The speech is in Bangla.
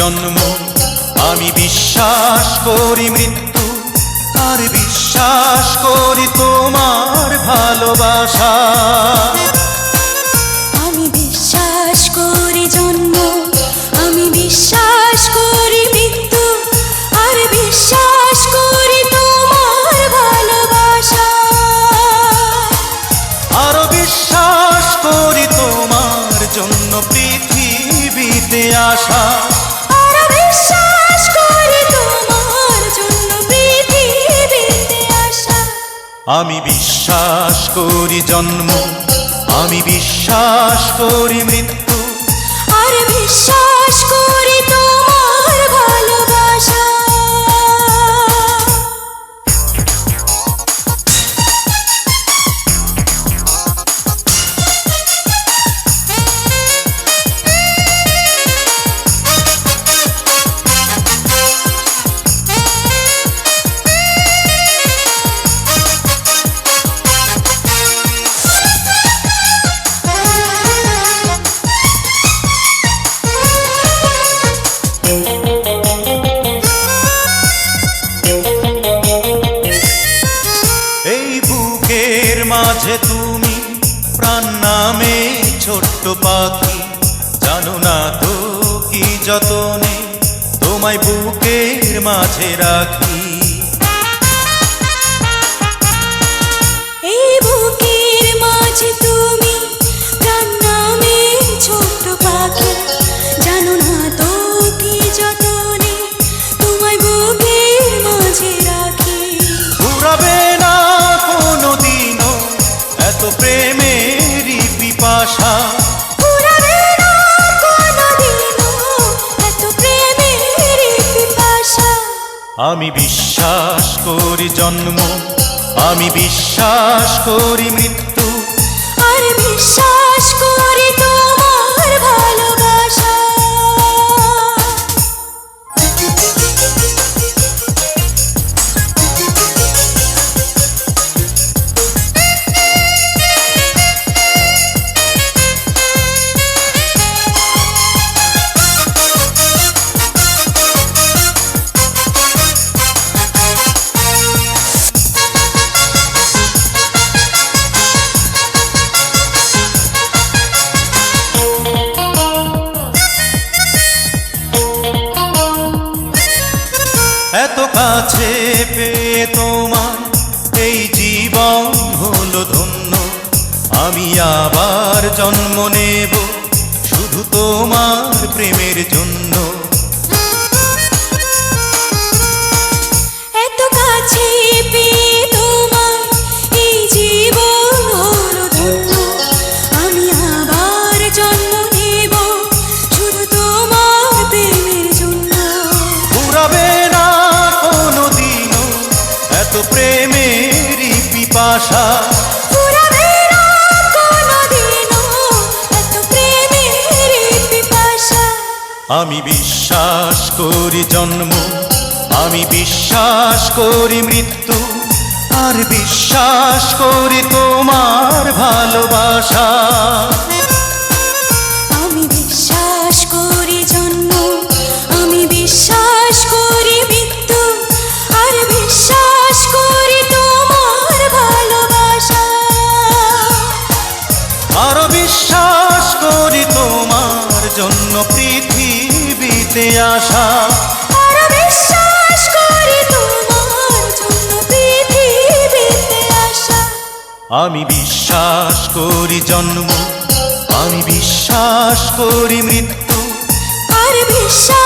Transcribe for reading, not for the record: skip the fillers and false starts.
জন্ম, আমি বিশ্বাস করি মৃত্যু, আর বিশ্বাস করি তোমার ভালোবাসা। আমি বিশ্বাস করি জন্ম, আমি বিশ্বাস করি মৃত্যু, আর বিশ্বাস করি তোমার ভালোবাসা। আরো বিশ্বাস করি তোমার জন্য পৃথিবীতে আসা। আর বিশ্বাস করি তোমার জন্য পৃথিবীতে আসা। আমি বিশ্বাস করি জন্ম, আমি বিশ্বাস করি মৃত্যু, আর বিশ্বাস করি তোমার ভালোবাসা। এই বুকের মাঝে তুমি প্রাণ নামে ছোট্ট পাখি, জানো না তো কি যতনে তোমায় বুকের মাঝে রাখি। এই বুকের মাঝে তুমি প্রাণ নামে ছোট্ট পাখি, জানো না তো কি যতনে তোমায় বুকের মাঝে রাখি। ফুরাবে না কোনোদিনও এত প্রেমেরই পিপাসা। ফুরাবে না কোনোদিনও এত প্রেমের পিপাসা। আমি বিশ্বাস করি জন্ম, আমি বিশ্বাস করি মৃত্যু, আর বিশ্বাস করি তোমার ভালোবাসা। এত কাছে পেয়ে তোমার এই জীবন হলো ধন্য, আমি আবার জন্ম নেব শুধু তোমার প্রেমের জন্য। এত কাছে পেয়ে তোমার এই জীবন হলো ধন্য, আমি আবার জন্ম নেব শুধু তোমার প্রেমের জন্য। ফুরাবে না কোনোদিনও এত প্রেমেরই পিপাসা। ফুরাবে না কোনোদিনও এত প্রেমের পিপাসা। আমি বিশ্বাস করি জন্ম, আমি বিশ্বাস করি মৃত্যু, আর বিশ্বাস করি তোমার ভালোবাসা। আমি বিশ্বাস করি জন্ম, আমি বিশ্বাস করি মৃত্যু, আর বিশ্বাস করি তোমার ভালোবাসা। আরো বিশ্বাস করি তোমার জন্য পৃথিবীতে আসা। আর বিশ্বাস করি তোমার জন্য পৃথিবীতে আসা। আমি বিশ্বাস করি জন্ম, আমি বিশ্বাস করি মৃত্যু, আর বিশ্বাস